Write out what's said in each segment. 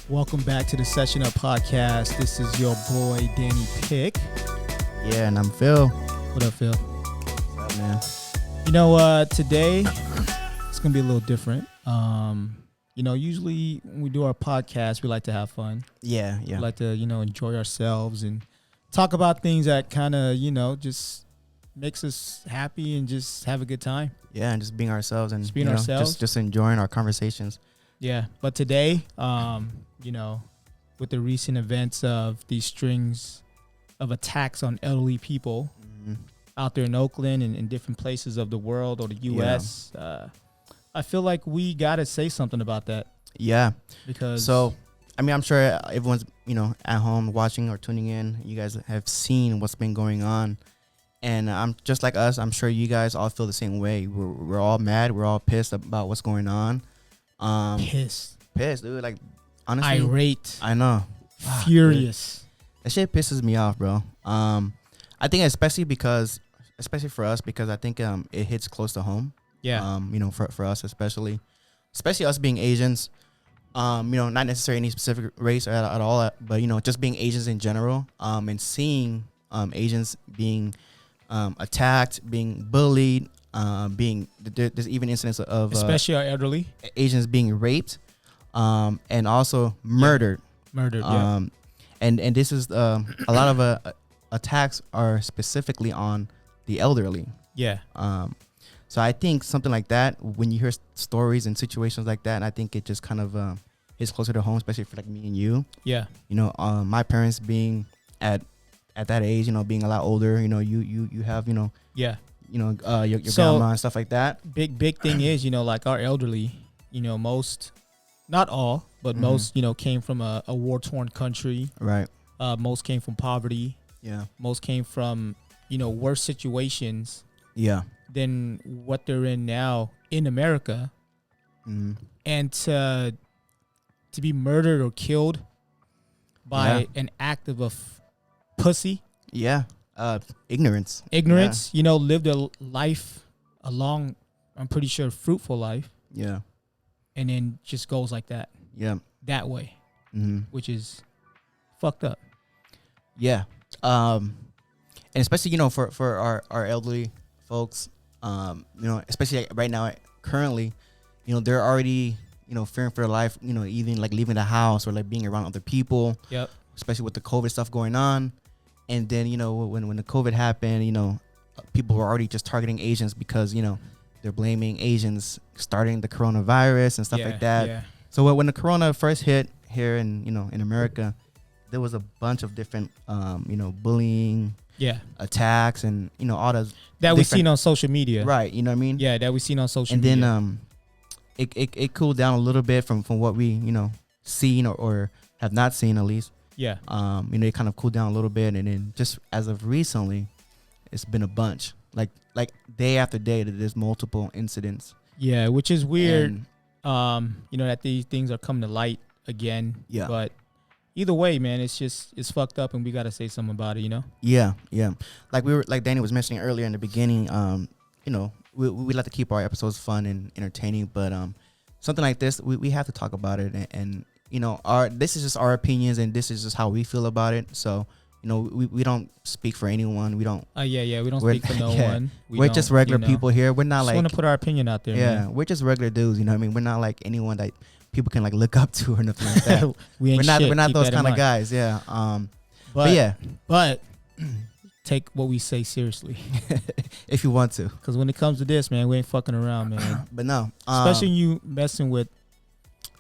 Welcome back to the Session Up Podcast. This is your boy, Danny Pick. Yeah, and I'm Phil. What up, Phil? What's up, man? Today it's going to be a little different. Usually when we do our podcast, we like to have fun. Yeah. We like to, enjoy ourselves and talk about things that kind of, just makes us happy and just have a good time. Yeah, and just being ourselves and just enjoying our conversations. Yeah, but today, with the recent events of these strings of attacks on elderly people out there in Oakland and in different places of the world or the U.S., I feel like we got to say something about that. Yeah. Because I'm sure everyone's, at home watching or tuning in. You guys have seen what's been going on. And I'm just like us. I'm sure you guys all feel the same way. We're all mad. We're all pissed about what's going on. Pissed, dude. Like, honestly, irate. I know. Furious. That shit pisses me off, bro. I think especially for us, because I think it hits close to home. Yeah. For us especially us being Asians. Not necessarily any specific race at all, but just being Asians in general. And seeing Asians being attacked, being bullied, there's even incidents of especially our elderly Asians being raped, and also murdered. Yeah. And this is a lot of attacks are specifically on the elderly. Yeah. So I think something like that, when you hear stories and situations like that, I think it just kind of hits closer to home, especially for like me and you. Yeah. My parents being at that age, being a lot older, you have, Yeah. your grandma and stuff like that. Big thing is, like our elderly, most, not all, but most, came from a war-torn country. Right. Most came from poverty. Yeah. Most came from, worse situations. Yeah. Than what they're in now in America. And to be murdered or killed by an act of a pussy. Yeah. Ignorance. Yeah. Lived a life, a long, I'm pretty sure, fruitful life. Yeah. And then just goes like that. Yeah. That way. Which is fucked up. Yeah. And especially, for our elderly folks, especially right now, currently, they're already, fearing for their life, even like leaving the house or like being around other people. Yep. Especially with the COVID stuff going on. And then, when the COVID happened, people were already just targeting Asians because, they're blaming Asians starting the coronavirus and stuff like that. Yeah. So when the corona first hit here in America, there was a bunch of different, bullying, attacks, and all those that we seen on social media. Right. You know what I mean? Yeah, that we seen on social and media. And then it cooled down a little bit from what we seen or have not seen, at least. Yeah. It kind of cooled down a little bit, and then just as of recently, it's been a bunch. Like day after day, there's multiple incidents. Yeah, which is weird. That these things are coming to light again. Yeah. But either way, man, it's fucked up, and we gotta say something about it. Yeah. Like Danny was mentioning earlier in the beginning. We like to keep our episodes fun and entertaining, but something like this, we have to talk about it, and this is just our opinions, and this is just how we feel about it. So we don't speak for anyone. We don't. We don't speak for no one. We're just regular people here. We're not just want to put our opinion out there. Yeah, man. We're just regular dudes. We're not like anyone that people can like look up to or nothing like that. We're not those kind of guys. Yeah. But take what we say seriously if you want to, because when it comes to this, man, we ain't fucking around, man. But no, especially you messing with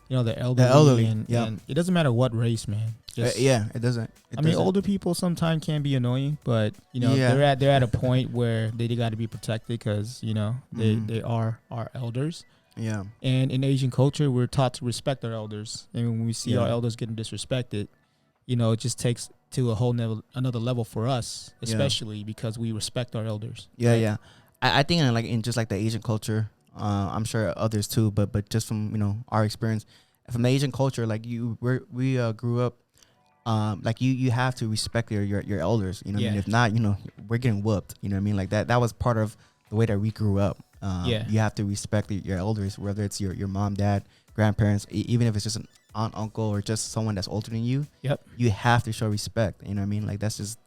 the elderly, and it doesn't matter what race, man. It doesn't. Older people sometimes can be annoying, but they're at a point where they got to be protected because they are our elders. Yeah. And in Asian culture, we're taught to respect our elders, and when we see our elders getting disrespected, it just takes to a whole another level for us, especially because we respect our elders. Yeah, right? Yeah. I think in just like the Asian culture, I'm sure others too, but just from our experience from the Asian culture, like we grew up. Like you have to respect your elders, what I mean? If not, we're getting whooped, what I mean? Like that was part of the way that we grew up. You have to respect your elders, whether it's your mom, dad, grandparents, even if it's just aunt, uncle, or just someone that's older than you, Yep. you have to show respect. You know what I mean? Like that's just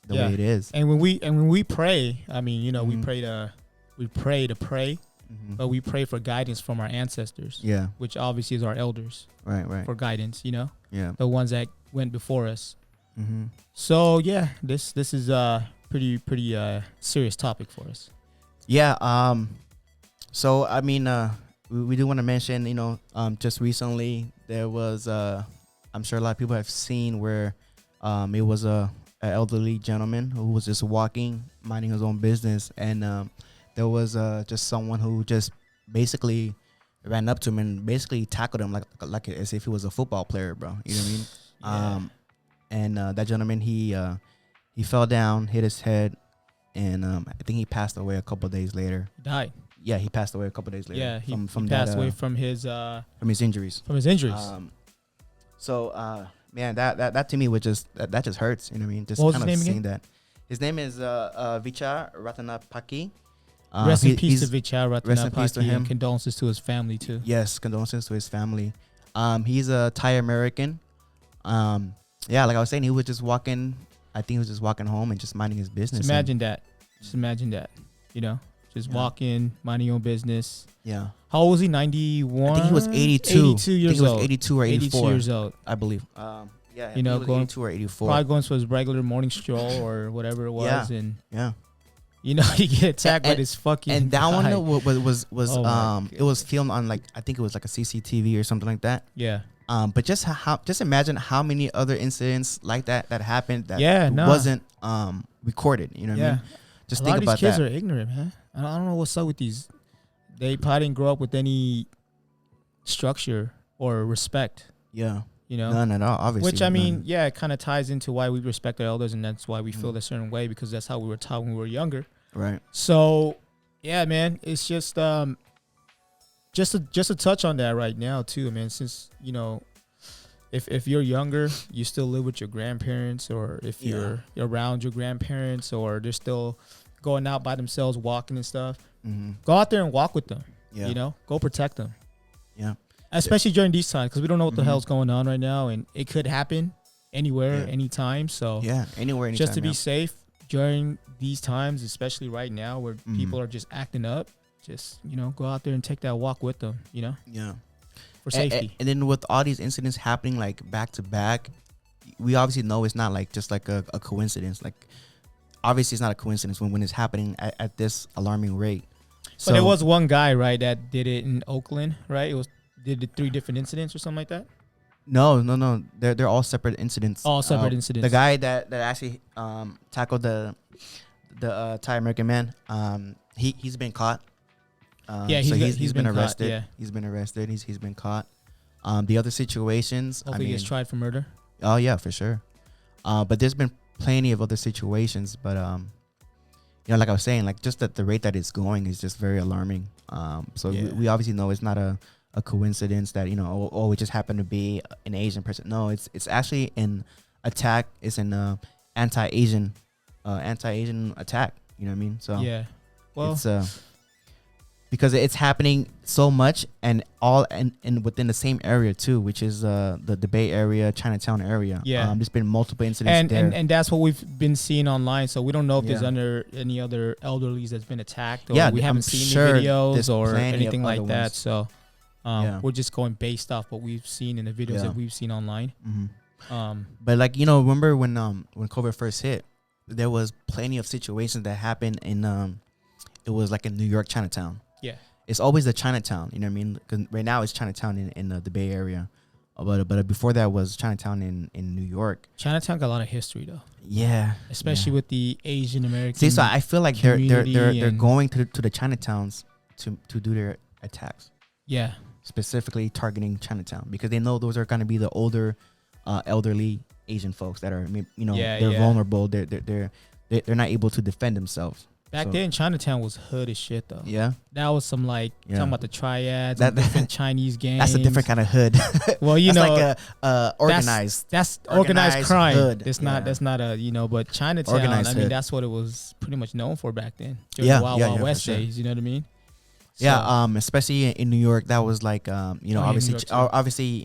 the Yeah. way it is. And when we pray, I mean, you know, we Mhm. pray to pray, Mhm. but we pray for guidance from our ancestors, Yeah. which obviously is our elders, Right. for guidance. You know, Yeah. the ones that went before us. Mm-hmm. So yeah, this is a pretty serious topic for us. Yeah. So I mean, we do want to mention, you know, just recently there was, I'm sure a lot of people have seen where, it was a elderly gentleman who was just walking, minding his own business, and there was just someone who just basically ran up to him and basically tackled him like as if he was a football player, bro. You know what I mean? Yeah. And that gentleman, he fell down, hit his head, and I think he passed away a couple of days later. He died. Yeah, he passed away a couple of days later. Yeah, he from passed that, away from his injuries. So man, that to me would just that just hurts. You know what I mean? Just What was kind his of name seeing that. His name is Vichar Ratanapaki. rest in peace he's- to Vichar rest in peace to Ratanapaki, him. and condolences to his family too. Yes, condolences to his family. He's a Thai American. Yeah, like I was saying, he was just walking. I think he was just walking home and just minding his business. Just imagine that. Just imagine that. You know, just Yeah. walking, minding your own business. Yeah, How old was he? 91. I think he was 82. 82 I think years he was old. 82 or 84. 82 years old. I believe. Yeah, You know, he was going- 82 or 84. Probably going to his regular morning stroll or whatever it was, Yeah. and Yeah. you know he get attacked by And- this fucking. And that guy. one was Oh my it was filmed on like I think it was like a CCTV or something like that. Yeah. But just imagine how many other incidents like that happened that Yeah, nah. wasn't recorded. You know what I Yeah. mean? Just a think lot of about these kids that. are ignorant, man. I don't know what's up with these. They probably didn't grow up with any structure or respect. Yeah, You know. none at all. Obviously, Which I mean, none. yeah, it kind of ties into why we respect our elders, and that's why we feel Mhm. a certain way, because that's how we were taught when we were younger. Right? So, yeah, man, it's just to touch on that right now too, man. Since you know, if you're younger, you still live with your grandparents, or if you're around your grandparents, or they're still going out by themselves, walking and stuff, Mm-hmm. go out there and walk with them. Yeah. You know, go protect them. Yeah. Especially during these times, because we don't know what the Mhm. hell's going on right now, and it could happen anywhere, Yeah. anytime. So Yeah. Anywhere, anytime. just to be yeah. safe during these times, especially right now where Mhm. people are just acting up, just, you know, go out there and take that walk with them, you know, Yeah. for And- safety. And then with all these incidents happening like back to back, we obviously know it's not like just like a coincidence. Like obviously it's not a coincidence when it's happening at this alarming rate. But there was one guy, right, that did it in Oakland, right? It was did the 3 different incidents or something like that. no. They're all separate incidents. All separate incidents. The guy that actually tackled the Thai American man, he's been caught. Yeah, so he's been caught, arrested. yeah. He's been arrested. He's been caught. The other situations, Hopefully he gets tried for murder. oh yeah, for sure. But there's been plenty of other situations. But you know, like I was saying, like just that the rate that it's going is just very alarming. So Yeah. we obviously know it's not a coincidence that, you know, oh, it just happened to be an Asian person. No, it's actually an attack. It's an anti-Asian attack. You know what I mean? So Yeah. Well, it's because it's happening so much and all and within the same area too, which is the Bay Area, Chinatown area. Yeah. There's been multiple incidents there. and that's what we've been seeing online. So we don't know if there's Yeah. under any other elderlies that's been attacked, or Yeah, we I'm haven't seen sure the videos there's or plenty of anything like other that. ones. So Yeah. we're just going based off what we've seen in the videos Yeah. that we've seen online. Mhm. But like, you know, remember when COVID first hit, there was plenty of situations that happened in it was like in New York Chinatown. Yeah. It's always the Chinatown, you know what I mean? 'Cause right now it's Chinatown in the Bay Area, but before that was Chinatown in New York. Chinatown got a lot of history though, Yeah, especially with the Asian American. See, so I feel like they're community and- going to the Chinatowns to do their attacks, yeah, specifically targeting Chinatown because they know those are going to be the older, elderly Asian folks that are, you know, Yeah, they're yeah. vulnerable. They're not able to defend themselves. back So- then Chinatown was hood as shit though. Yeah, That was some like Yeah. talking about the triads, That- and different Chinese gangs. that's a different kind of hood. Well, you that's know, like a organized. that's organized organized crime. hood. That's Yeah. not. That's not a, you know. But Chinatown, Organized I mean, hood. that's what it was pretty much known for back then. During Yeah, the Wild yeah, Wild yeah, for West sure. days. You know what I mean? Yeah, especially in New York, that was like, New obviously, York too. obviously,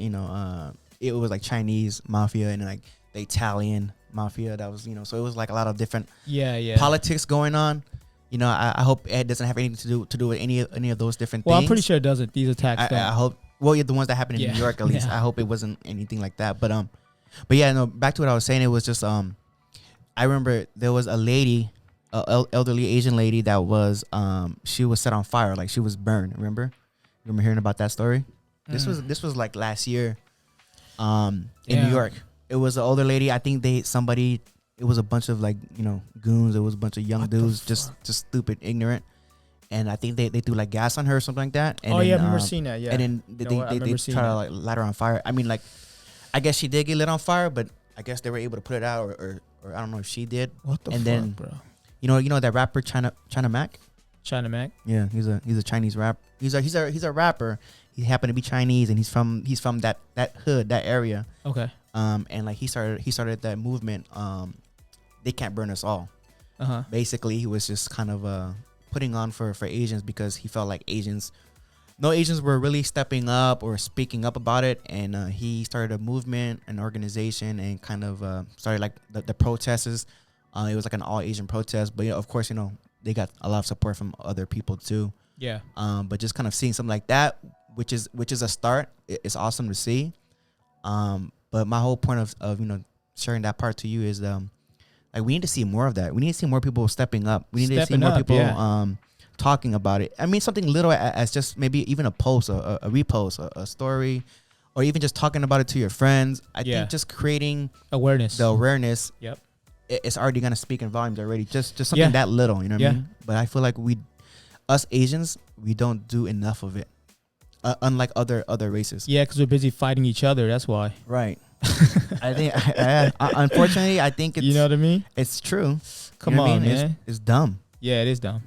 it was like Chinese mafia and like the Italian mafia. That was, so it was like a lot of different yeah. politics going on. I hope it doesn't have anything to do with any of those different Well, things. I'm pretty sure it doesn't. These attacks don't. I hope. Well, yeah, the ones that happened in Yeah. New York, at least. Yeah. I hope it wasn't anything like that. But yeah, no. Back to what I was saying. It was just I remember there was a lady, elderly Asian lady that was she was set on fire, like she was burned. Remember hearing about that story? This was like last year, in Yeah. New York. It was an older lady. I think it was a bunch of like goons. It was a bunch of young What the dudes, just fuck? stupid, ignorant. And I think they threw like gas on her or something like that. And Oh then, yeah, I remember seeing that. Yeah. And then You know what? I they remember seeing try to that. like light her on fire. I mean, like, I guess she did get lit on fire, but I guess they were able to put it out, or I don't know if she did. What the and fuck, then- bro? You know that rapper China Mac? China Mac. Yeah, he's a Chinese rap. He's a rapper. He happened to be Chinese, and he's from that hood, that area. Okay. And like he started that movement. They can't burn us all. Basically, he was just kind of putting on for Asians because he felt like no Asians were really stepping up or speaking up about it, and he started a movement, an organization, and kind of started like the protests. It was like an all Asian protest, but of course, they got a lot of support from other people too. Yeah. But just kind of seeing something like that, which is a start, it's awesome to see. But my whole point of sharing that part to you is like we need to see more of that. We need to see more people stepping up. We need to see more people talking about it. I mean, something little as just maybe even a post, a repost, a story, or even just talking about it to your friends. I think just creating awareness. the awareness. Yep. It's already gonna speak in volumes already. Just something that little, you know what I mean? But I feel like us Asians, we don't do enough of it, unlike other races. Yeah, because we're busy fighting each other. That's why. Right. I think, unfortunately, I think it's. You know what I mean? It's true. Come You know what I on, mean? man. It's dumb. Yeah, it is dumb.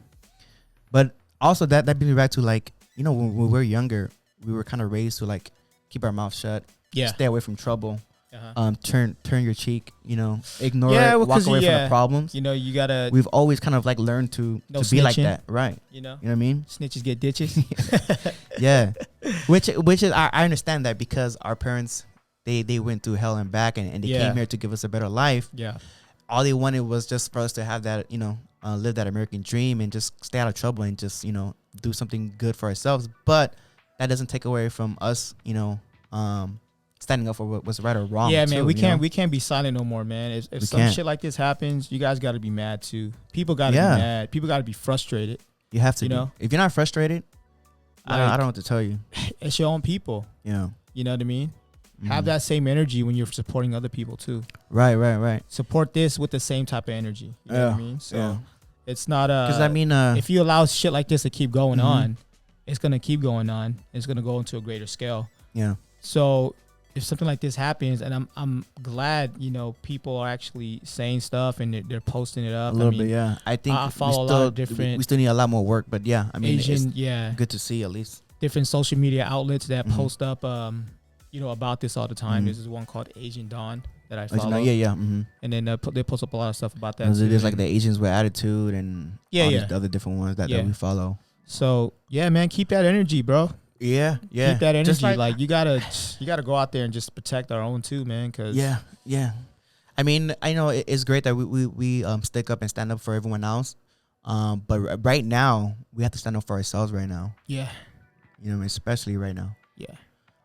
But also that brings me back to like when we were younger, we were kind of raised to like keep our mouth shut. Yeah. Stay away from trouble. Uh-huh. Turn your cheek. Ignore Yeah, it. well, Walk 'cause away from yeah. the problems. You gotta. We've always kind of like learned to No be like snitching. that, right? You know, You know what I mean? snitches get ditches. Yeah. Which is I understand that because our parents they went through hell and back and they Yeah. came here to give us a better life. Yeah. All they wanted was just for us to have that, live that American dream and just stay out of trouble and just, do something good for ourselves. But that doesn't take away from us, standing up for what's right or wrong. Yeah, too, man, we can't be silent no more, man. If We some can't. shit like this happens, you guys got to be mad too. People got to Yeah. be mad. People got to be frustrated. You have to. You know? If you're not frustrated, I Like- don't know what to tell you. It's your own people. Yeah. You know what I mean? Have that same energy when you're supporting other people too. Right. Support this with the same type of energy. You know what I mean? So yeah. it's not Because if you allow shit like this to keep going Mhm. on, it's gonna keep going on. It's gonna go into a greater scale. yeah. So if something like this happens, and I'm glad people are actually saying stuff and they're posting it A up. little I mean, bit, yeah. I think I we follow a lot still of different we still need a lot more work, but yeah, I mean, Asian, it's good to see at least. different social media outlets that Mhm. post up, about this all the time. Mhm. This is one called Asian Dawn that I Like, follow. yeah. Mm-hmm. And then they post up a lot of stuff about that. too. There's like And the Asians with attitude and Yeah, all yeah. these other different ones that Yeah. we follow. So yeah, man, keep that energy, bro. Yeah. Keep that energy. Just Like you gotta go out there and just protect our own too, man. Cause yeah. I mean, I know it's great that we stick up and stand up for everyone else. But right now we have to stand up for ourselves right now. yeah, Especially right now. yeah.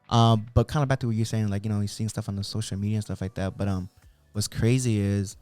But kind of back to what you're saying, like, you're seeing stuff on the social media and stuff like that. But what's crazy is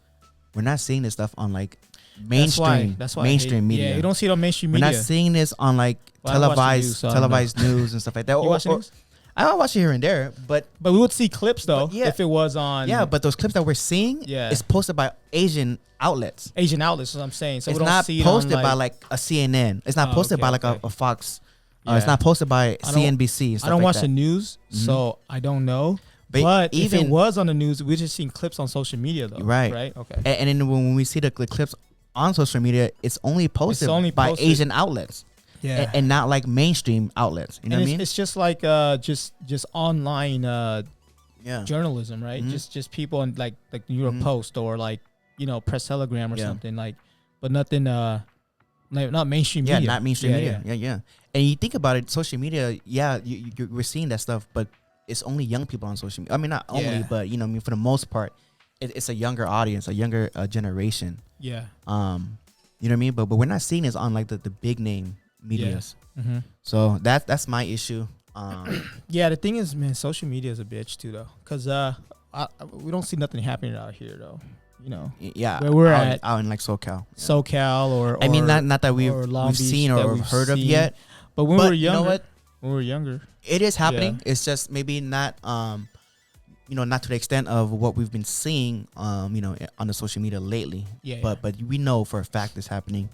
we're not seeing this stuff on like mainstream That's why I hate mainstream it. media. Yeah, you don't see it on mainstream We're media. not seeing this on like Well, I don't watch the televised news, so I don't know. televised news and stuff like that. You watch the news? I watch it here and there, but But we would see clips though But yeah. if it was on yeah, but those clips that we're seeing Yeah. is posted by Asian outlets. Asian outlets. Is what I'm saying. So It's we don't not see it posted on, by like a CNN. It's not Oh, posted okay, by like okay. a Fox. Yeah. It's not posted by I don't- CNBC. And stuff I don't like watch that. the news, Mhm. so I don't know. But if even it was on the news, we're just seeing clips on social media though. Right. Right. Okay. and then when we see the clips on social media, it's only posted only by posted- Asian outlets Yeah. and not like mainstream outlets. You know and what I mean? it's just like just online Yeah. journalism, right? Mhm. Just people in like New York Mhm. Post or like Press Telegram or Yeah. something like, but nothing like not mainstream Yeah, media. not mainstream media. Yeah. And you think about it, social media, yeah, we're seeing that stuff, but it's only young people on social media. I mean, not only, but you know, I mean, for the most part, it's a younger audience, a younger generation. Yeah. You know what I mean? But we're not seeing this on like the big name medias. Mm-hmm. So that's my issue. Yeah, the thing is, man, social media is a bitch too, though, because we don't see nothing happening out here, though. You know, Yeah, where we're out in like SoCal. SoCal, or I mean, not that we've Long Beach seen or we've heard of seen. yet. But when we were younger, you know what? When we were younger, It is happening. It's just maybe not, you know, not to the extent of what we've been seeing, you know, on the social media lately. Yeah. But we know for a fact it's happening,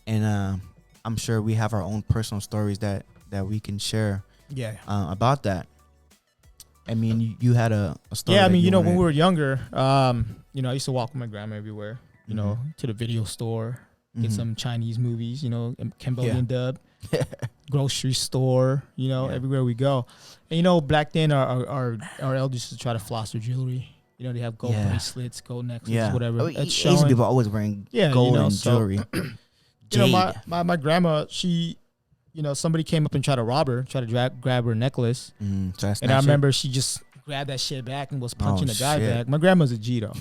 and I'm sure we have our own personal stories that we can share. Yeah. About that. I mean, you had a story. Yeah, I mean, you know, when we were younger, you know, I used to walk with my grandma everywhere. You know, to the video store, get some Chinese movies. You know, Cambodian dub. Grocery store, you know, everywhere we go. And you know, back then our elders used to try to floss their jewelry. You know, they have gold bracelets, gold necklaces, whatever. Asian people are always wearing gold and jewelry. You know, my grandma, she, you know, somebody came up and tried to rob her, tried to grab her necklace. And I remember she just grabbed that shit back and was punching the guy back. My grandma's a G though.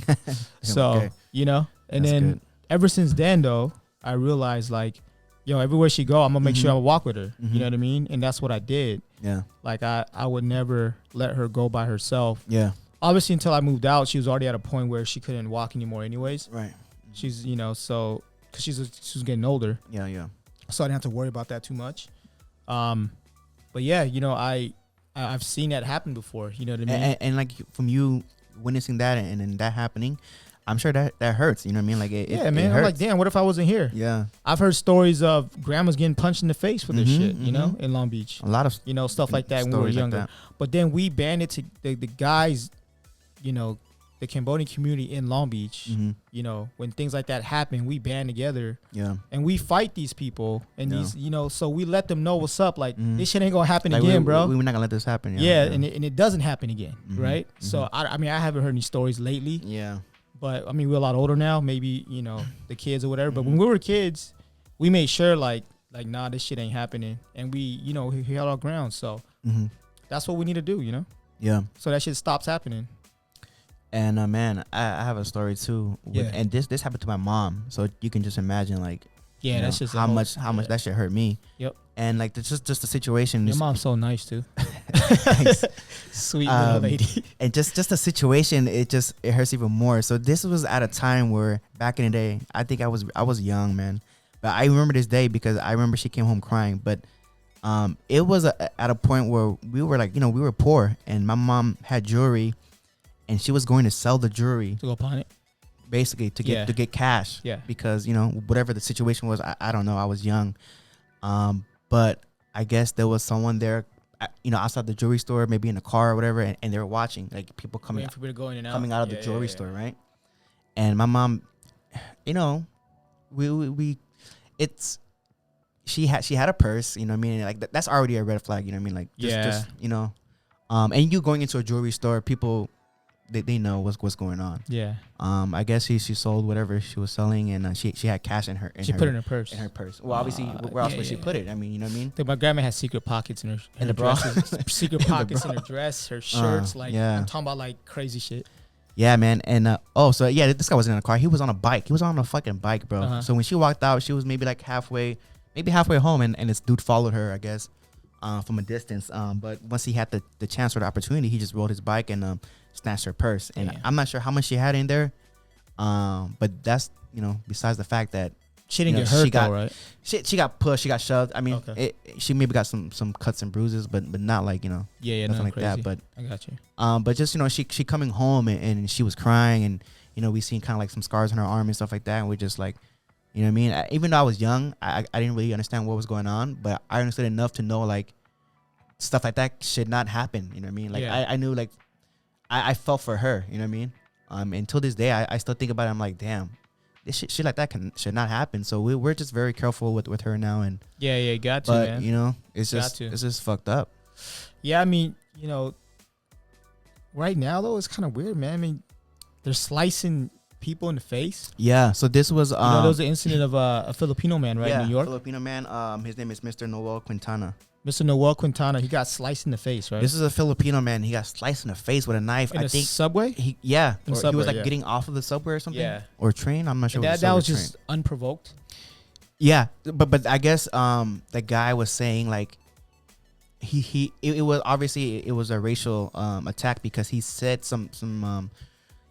So, you know, and that's then ever since then though, I realized like, yo, everywhere she go, I'm gonna make sure I walk with her. You know what I mean? And that's what I did. Yeah. Like I would never let her go by herself. Yeah. Obviously, until I moved out, she was already at a point where she couldn't walk anymore, anyways. Right. She's, you know, so because she was getting older. Yeah, yeah. So I didn't have to worry about that too much. But yeah, you know, I've seen that happen before. You know what I mean? And like from you witnessing that and then that happening, I'm sure that hurts. You know what I mean? Like it man. It hurts. I'm like, damn, what if I wasn't here? Yeah. I've heard stories of grandmas getting punched in the face for this shit. You know, in Long Beach. A lot of stuff like that when we were younger. Like but then we banned it to the guys. You know, the Cambodian community in Long Beach. You know, when things like that happen, we band together. Yeah. And we fight these people and these. You know, so we let them know what's up. Like this shit ain't gonna happen again, bro. We're not gonna let this happen. Yeah. And it doesn't happen again, right? So I mean, I haven't heard any stories lately. Yeah. But I mean, we're a lot older now. Maybe, you know, the kids or whatever. But when we were kids, we made sure like nah, this shit ain't happening, and we, you know, we held our ground. So that's what we need to do, you know. Yeah. So that shit stops happening. And man, I have a story too. And this happened to my mom. So you can just imagine like, that's just how much that shit hurt me. Yep. And like just the situation. Your mom's so nice too. Sweet little lady. And just the situation, it hurts even more. So this was at a time where back in the day, I think I was young, man. But I remember this day because I remember she came home crying. But it was at a point where we were like, you know, we were poor, and my mom had jewelry, and she was going to sell the jewelry to go pawn it. Basically to get cash. Yeah. Because, you know, whatever the situation was, I don't know. I was young. But I guess there was someone there, you know, outside the jewelry store, maybe in a car or whatever, and they were watching, like people coming out of the jewelry store, right? And my mom, you know, she had a purse, you know what I mean? Like that's already a red flag, you know what I mean? Like just you know, and you going into a jewelry store, people they know what's going on. Yeah. I guess she sold whatever she was selling, and she had cash in her. She put it in her purse. In her purse. Well, obviously, where else would she put it? I mean, you know what I mean? My grandma has secret pockets in her dresses. Secret pockets in her dress, her shirts. I'm talking about like crazy shit. Yeah, man. And this guy wasn't in a car. He was on a bike. He was on a fucking bike, bro. So when she walked out, she was maybe like halfway home, and this dude followed her, I guess, from a distance. But once he had the chance or the opportunity, he just rode his bike and snatched her purse. And I'm not sure how much she had in there. But that's, you know, besides the fact that she didn't get hurt, though, right? She got pushed, she got shoved. I mean, she maybe got some cuts and bruises, but not like, you know, nothing like crazy. that. But I got you. But just, you know, she coming home and she was crying, and you know, we seen kind of like some scars on her arm and stuff like that, and we're just like, you know what I mean? Even though I was young, I didn't really understand what was going on, but I understood enough to know like stuff like that should not happen. You know what I mean? Like I knew, like I felt for her. You know what I mean? Until this day, I still think about it. I'm like, damn, this shit like that should not happen. So we're just very careful with her now. And you got to, but man. You know, it's just fucked up. Yeah, I mean, you know, right now though, it's kind of weird, man. I mean, they're slicing people in the face. Yeah. So this was You know, there was an incident of a Filipino man, right, yeah, in New York. Filipino man. His name is Mr. Noel Quintana. Mr. Noel Quintana, he got sliced in the face, right? This is a Filipino man. He got sliced in the face with a knife. in I a think subway. or In he subway, was like yeah. getting off of the subway or something. Yeah. Or train. I'm not sure. And that was just unprovoked. Yeah, but I guess the guy was saying like it was obviously it was a racial attack because he said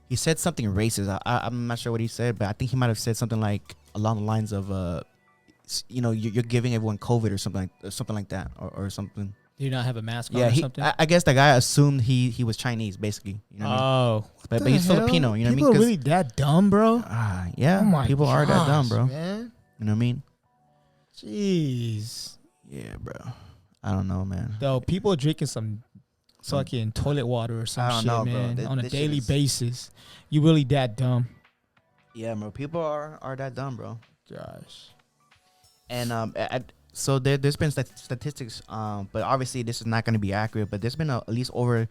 he said something racist. I'm not sure what he said, but I think he might have said something like along the lines of you're giving everyone COVID or something like that or something. Do you not have a mask on Yeah, or something? I guess the guy assumed he was Chinese basically. You know what I mean? Oh, But he's Filipino. You know People what I are mean? really that dumb, bro? Yeah, Oh my people are that dumb, bro. man. You know what I mean? Jeez. Yeah, bro. I don't know, man. Though people are drinking some fucking toilet water or I some don't shit, know, bro. man, on a This shit daily is- basis. You really that dumb? Yeah, bro. People are that dumb, bro. Gosh. And so there's been statistics, but obviously this is not going to be accurate. But there's been at least over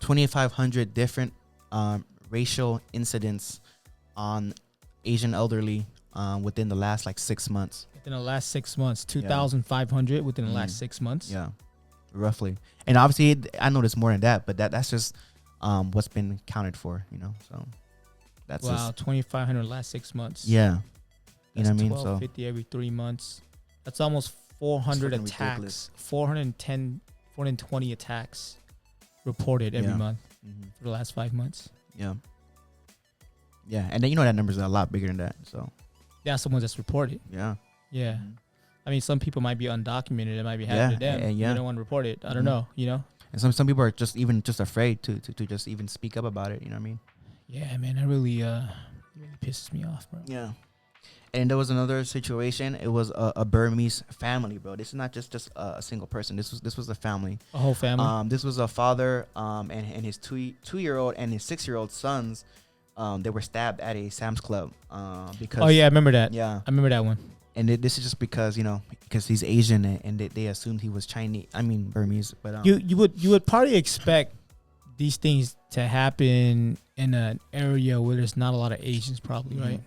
2,500 different racial incidents on Asian elderly within the last like 6 months. Within the last 6 months, 2,500 within the last 6 months. Yeah, roughly. And obviously, I know there's more than that, but that's just what's been counted for. You know, so that's Wow, just 2,500 last 6 months. yeah. You That's know what I mean? So 1250 every 3 months. That's almost 400 fucking attacks. ridiculous. 420 attacks reported every Yeah. month mhm. for the last 5 months. Yeah. Yeah, and then that number's a lot bigger than that. So That's the ones that's reported. yeah. Yeah. Mhm. I mean, some people might be undocumented. It might be Yeah, happening to them. yeah. You don't want to report it. I don't Mhm. know. You know? And some people are just afraid to just even speak up about it. You know what I mean? Yeah, man. That really pisses me off, bro. Yeah. And there was another situation. It was a Burmese family, bro. This is not just a single person. This was a family. A whole family. This was a father and his 2-year-old and his 6-year-old sons. They were stabbed at a Sam's Club because. Oh yeah, I remember that. Yeah. I remember that one. And this is just because because he's Asian and they assumed he was Chinese. I mean Burmese, but You would probably expect these things to happen in an area where there's not a lot of Asians, probably, right?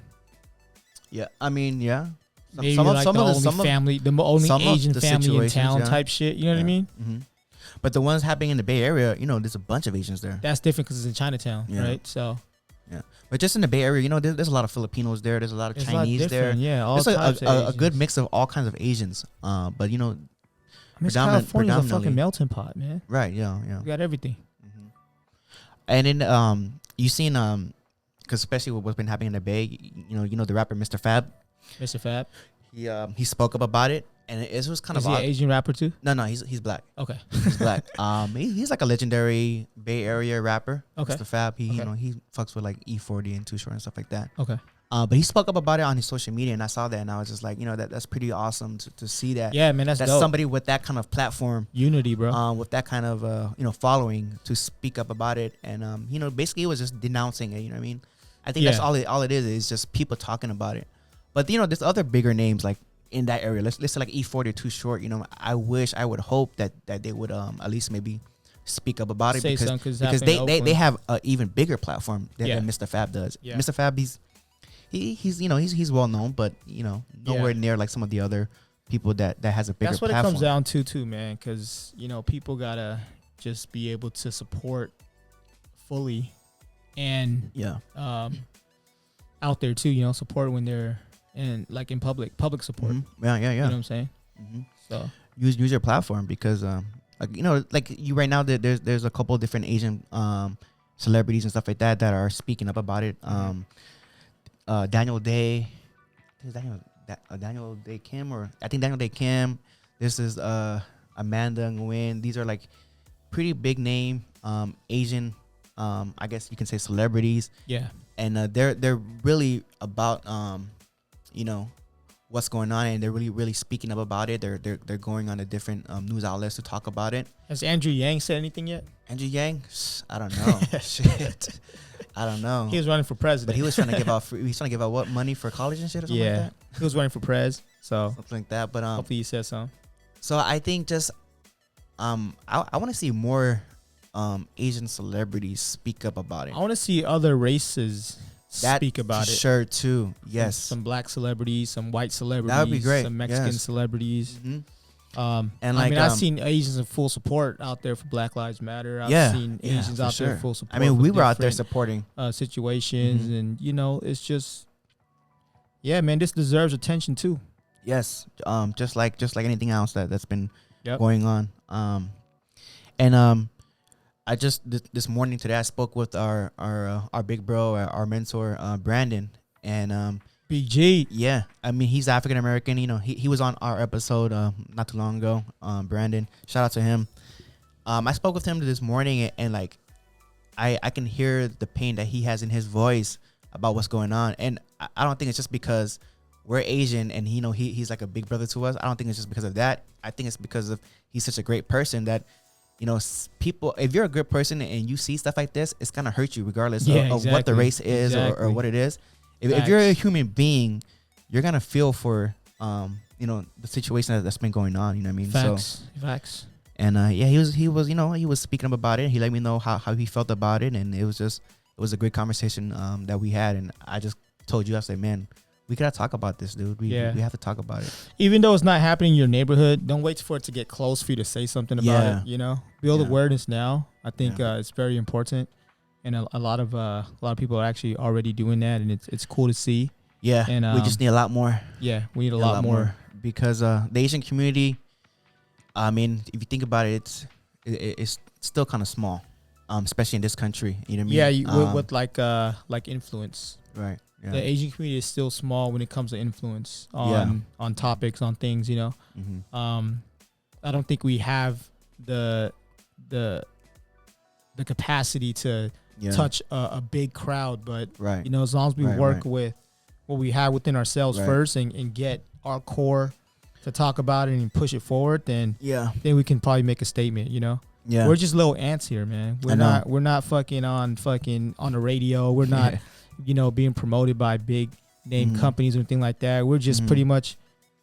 yeah. I mean, yeah. Maybe the only family, the only some of Asian the family in situations, town yeah. type shit. You know what I mean? Mm-hmm. But the ones happening in the Bay Area, there's a bunch of Asians there. That's different because it's in Chinatown, Yeah. right? So But just in the Bay Area, there's a lot of Filipinos there. There's a lot of it's a lot Chinese there. different. Yeah, all There's types of a good Asians. mix of all kinds of Asians. But I mean, predominant- California's a predominantly- fucking melting pot, man. right, yeah. We got everything. Mm-hmm. And then you seen because especially with what's been happening in the Bay, the rapper Mr. Fab, Mr. Fab. he spoke up about it, and it was kind Is of he an odd. Asian rapper too? No, he's black. Okay. He's black. He's like a legendary Bay Area rapper. Okay. Mr. Fab. He Okay. he fucks with like E40 and Too Short and stuff like that. Okay. But he spoke up about it on his social media, and I saw that, and I was just like, that's pretty awesome to see that. Yeah, man, that's That's dope. somebody with that kind of platform, Unity, bro. with that kind of following to speak up about it, and basically it was just denouncing it. You know what I mean? I think that's Yeah. all it is just people talking about it. But there's other bigger names like in that area. Let's say like E40 or Too Short. I would hope that they would at least maybe speak up about it Say because something 'cause it's because happening in they Oakland. have an even bigger platform than Yeah. Mr. Fab does. Yeah. Mr. Fab he's well known, but nowhere near like some of the other people that has a bigger That's what platform. it comes down to too, man. Because people gotta just be able to support fully, and Yeah. out there too. Support when they're in public support. Mhm. Yeah. You know what I'm saying? Mhm. So Use your platform because like you right now there's a couple of different Asian celebrities and stuff like that are speaking up about it. Daniel Day, Daniel Day Kim, or I think Daniel Day Kim. This is Amanda Nguyen. These are like pretty big name Asian, I guess you can say celebrities, yeah, and they're really about what's going on, and they're really speaking up about it. They're going on the different news outlets to talk about it. has Andrew Yang said anything yet? Andrew Yang, I don't know. Shit, I don't know. He was running for president, But he was trying to give out he's trying to give out what, money for college and shit or something like yeah, that? he was running for prez. So Something like that. But hopefully he says something. so I think just I want to see more Asian celebrities speak up about it. I want to see other races speak about it. Sure, too. Yes. Some black celebrities, some white celebrities. That would be great. Some Mexican Yes. celebrities. Mhm. And I mean, I've seen Asians in full support out there for Black Lives Matter. I've seen Asians for out there sure. in full support. I mean, for we were out there different, supporting. situations, Mhm. and you know, it's just, yeah, man, this deserves attention too. Yes. Just like anything else that's been Yep. going on. I just this morning today I spoke with our big bro, our mentor, Brandon, and BG. yeah, I mean he's African American. You know, he was on our episode not too long ago. Brandon, shout out to him. I spoke with him this morning, and like I can hear the pain that he has in his voice about what's going on, and I don't think it's just because we're Asian and he's like a big brother to us. I don't think it's just because of that. I think it's because of he's such a great person that, people, if you're a good person and you see stuff like this, it's gonna hurt you regardless of what the race is or what it is. If you're a human being, you're gonna feel for the situation that's been going on. You know what I mean? Facts. And he was speaking up about it. He let me know how he felt about it, and it was a great conversation that we had. And I just told you, I said, man, we gotta talk about this, dude. We have to talk about it. Even though it's not happening in your neighborhood, don't wait for it to get close for you to say something about it. Build awareness now. I think it's very important, and a lot of people are actually already doing that, and it's cool to see. Yeah, and we just need a lot more. Yeah, we need a lot more because the Asian community, I mean, if you think about it, it's still kind of small, especially in this country. You know what I mean? Yeah, with like influence. Right. Yeah. The Asian community is still small when it comes to influence on topics, on things. Mm-hmm. I don't think we have the capacity to touch a big crowd, but as long as we work with what we have within ourselves first and get our core to talk about it and push it forward, then we can probably make a statement. We're just little ants here, man. We're not fucking on the radio. We're not being promoted by big name companies or anything like that. We're just pretty much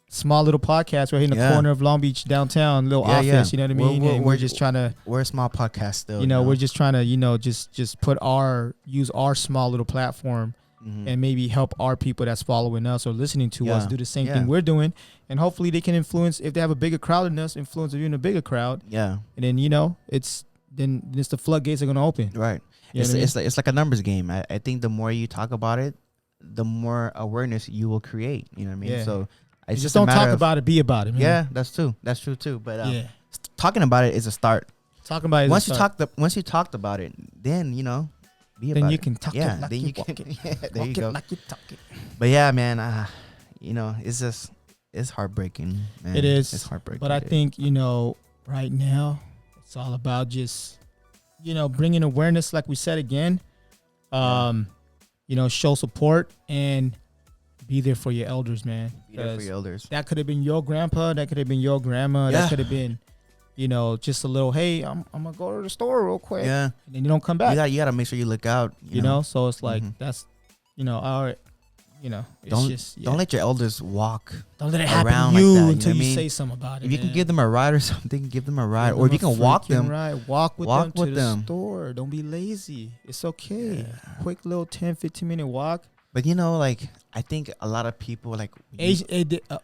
small little podcast right here in the corner of Long Beach downtown, little office. You know what I mean? We're just trying to. We're a small podcast still. We're just trying to just use our small little platform and maybe help our people that's following us or listening to us do the same thing we're doing, and hopefully they can influence, if they have a bigger crowd than us, influence even a bigger crowd. Yeah, and then it's the floodgates are gonna open. Right. It's like a numbers game. I think the more you talk about it, the more awareness you will create. You know what I mean? Yeah. So it's just don't talk about it, be about it, man. Yeah, that's true too. But talking about it is a start. Talking about it once you talked about it, then be about it. Then you can talk it like then you can walk it. Yeah, there walk you go. It like you talk it. But yeah, man, it's heartbreaking, man. It is. It's heartbreaking. But I think, right now it's all about just bringing awareness, like we said again, show support and be there for your elders, man. Be there for your elders. That could have been your grandpa. That could have been your grandma. Yeah. That could have been, just a little, hey, I'm going to go to the store real quick. Yeah. And then you don't come back. You got to make sure you look out. You know? So it's like, that's, our, it's don't let your elders walk. Don't let it happen to you like that, until you say something about it. If you can give them a ride or something, give them a ride. Or if you can walk them. Walk with them to the store. Don't be lazy. It's okay. Yeah. Quick little 10, 15-minute walk. But I think a lot of people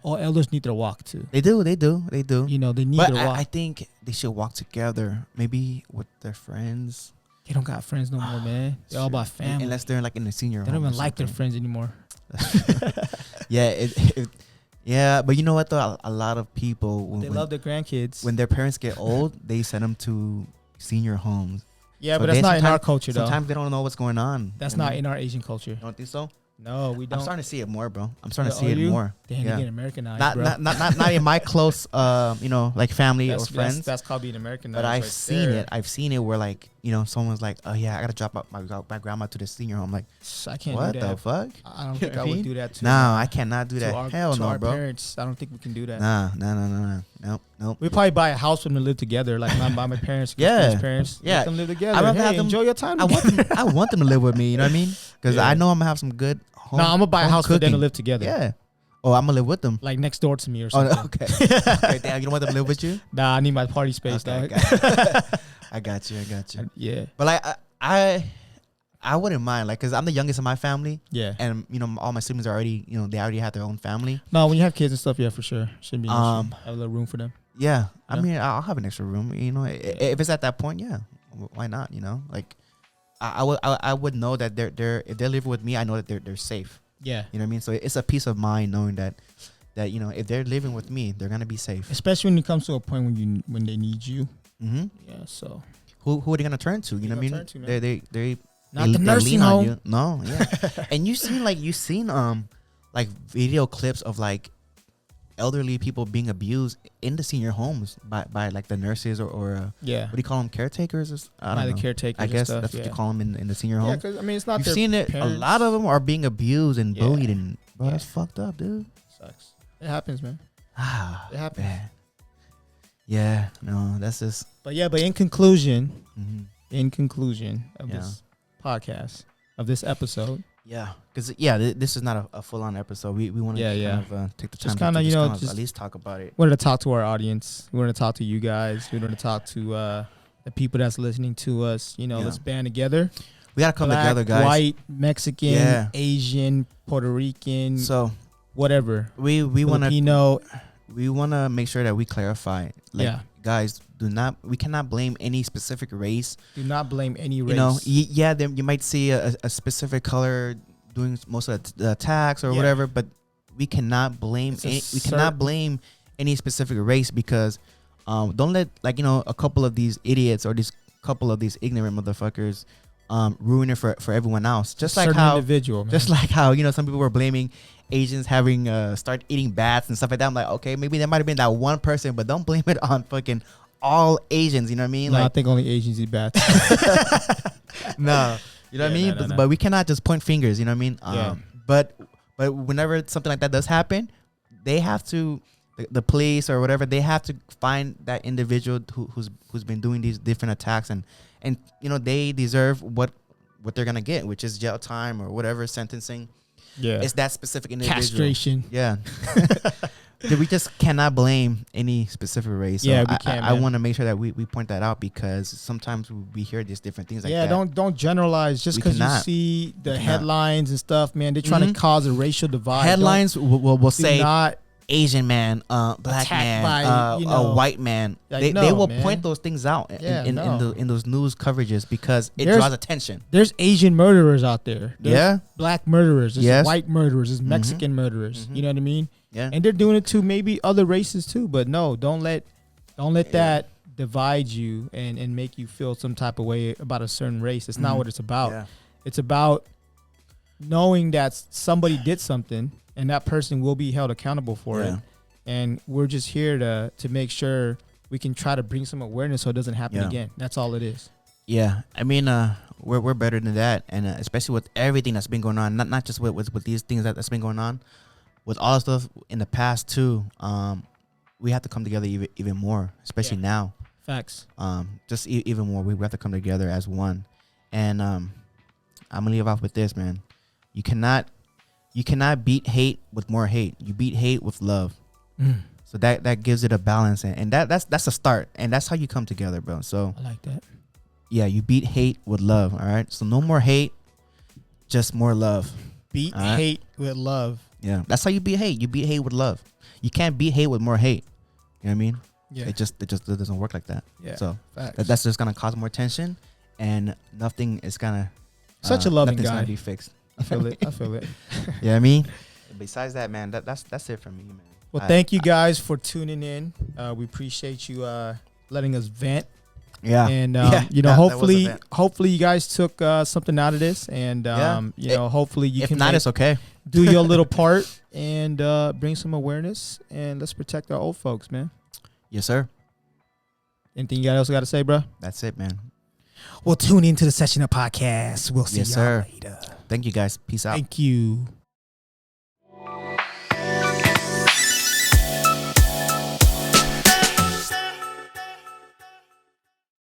all elders need to walk too. They do. They need to walk. I think they should walk together, maybe with their friends. They don't got friends no more, man. They're all about family. Unless they're in the senior home. They don't even like their friends anymore. Yeah, but you know what though? A lot of people they love their grandkids. When their parents get old, they send them to senior homes. Yeah, but that's not in our culture though. Sometimes they don't know what's going on. That's not in our Asian culture. You don't think so? No, we don't. I'm starting to see it more, bro. I'm starting to see it more. Damn, you're getting Americanized, bro. Not in my close, like family or friends. That's called being Americanized. But I've seen it. I've seen it where someone's like, oh yeah, I gotta drop out my grandma to the senior home. Like, I can't. What do that. the fuck? I don't think I would do that too. No, I cannot do that. Hell no, bro. Parents, I don't think we can do that. No. Nope. We probably buy a house for them to live together. Like my parents, parents. Yeah. Let them live together. Hey, enjoy your time. I want them to live with me. You know what I mean? Because I know I'm gonna have some good. I'm gonna buy a house for them to live together. Yeah. Oh, I'm gonna live with them. Like next door to me or something. Oh, okay. Okay, damn, you don't want them to live with you? Nah, I need my party space, okay, dog. I got you. Yeah. But I I wouldn't mind, like, because I'm the youngest in my family, Yeah. and all my siblings are already, they already have their own family. No, when you have kids and stuff, yeah, for sure, shouldn't be an issue. Have a little room for them. Yeah, I Yeah. mean, I'll have an extra room. If it's at that point, yeah, why not? Like, I would know that they're if they're living with me, I know that they're safe. Yeah. You know what I mean? So it's a peace of mind knowing that if they're living with me, they're gonna be safe. Especially when it comes to a point when they need you. Mm-hmm. Yeah. So Who are they gonna turn to? You know what I mean? turn to, man? They not the nursing lean on home. you. No, yeah. And you seen like video clips of like elderly people being abused in the senior homes by like the nurses or Yeah. what do you call them, caretakers? I By don't the know. caretakers. I guess and stuff, that's what you call them in the senior Yeah, home. because I mean, it's not. You've their seen it. parents. A lot of them are being abused and Yeah. bullied, and bro, Yeah. that's fucked up, dude. Sucks. It happens, man. It happens. Man. Yeah, no, that's just. But in conclusion, mhm. of Yeah. this podcast, of this episode, Yeah, because this is not a full on episode. We want to take the time Just to kinda, just just at least talk about it. wanted to talk to our audience. We wanted to talk to you guys. We wanted to talk to the people that's listening to us. Yeah. Let's band together. We gotta come Black, together, guys. White, Mexican, Yeah. Asian, Puerto Rican, So whatever. we want to Filipino. make sure that we clarify. Like, Yeah. guys, we cannot blame any specific race. Do not blame any race. Then you might see a specific color doing most of the attacks or Yeah. whatever, but we cannot blame any specific race because don't let a couple of these idiots or couple of these ignorant motherfuckers ruin it for everyone else. Just like Certain how individual, man. just like how some people were blaming Asians having start eating bats and stuff like that. I'm like, okay, maybe there might have been that one person, but don't blame it on fucking all Asians. You know what I mean? No, I Like, think only Asians eat bats. no, you know what I Yeah, mean? no. But we cannot just point fingers. You know what I mean? Yeah. But whenever something like that does happen, they have to. The police or whatever, they have to find that individual who's been doing these different attacks, and they deserve what they're gonna get, which is jail time or whatever sentencing. Yeah. It's that specific individual. Castration. Yeah. We just cannot blame any specific race. So Yeah, we can't, I man. want to make sure that we point that out because sometimes we hear these different things like that. Don't generalize just We because you cannot. see the cannot. headlines and stuff, man. They're trying to cause a racial divide. Headlines will Do say not Asian man, black Attacked man, by, a white man. Like, They no, will man. point those things out Yeah, in those news coverages because it There's- draws attention. There's Asian murderers out there. There's Yeah. black murderers. There's Yes. white murderers. There's Mexican murderers. Mhm. You know what I mean? Yeah. And they're doing it to maybe other races too. But no, don't let that divide you and make you feel some type of way about a certain race. It's not Mhm. what it's about. Yeah. It's about knowing that somebody did something and that person will be held accountable for it. And we're just here to make sure we can try to bring some awareness so it doesn't happen Yeah. again. That's all it is. Yeah, I mean, we're better than that, and especially with everything that's been going on, not just with these things that's been going on, with all the stuff in the past too. We have to come together even more, especially now. Facts. Just even more, we have to come together as one. And I'm gonna leave off with this, man. You cannot beat hate with more hate. You beat hate with love. So that gives it a balance, and that's a start, and that's how you come together, bro. So I like that. yeah, you beat hate with love. All right, so no more hate, just more love. Beat All right. hate with love. Yeah, that's how you beat hate. You beat hate with love. You can't beat hate with more hate. You know what I mean? Yeah. It just doesn't work like that. Yeah. So Facts. that's just gonna cause more tension, and nothing is gonna. Such a loving nothing's guy. gonna be fixed. I feel it. I feel it. Yeah, I mean. Besides that, man, that's it for me, man. Well, thank you guys for tuning in. We appreciate you letting us vent. Yeah. And Yeah, that was a hopefully vent. you guys took something out of this, and hopefully you if can not, it's okay. do your little part and bring some awareness, and let's protect our old folks, man. Yes, sir. Anything you else got to say, bro? That's it, man. Well, tune into the Session Up podcast. We'll see Yes, y'all sir. later. Thank you, guys. Peace out. Thank you.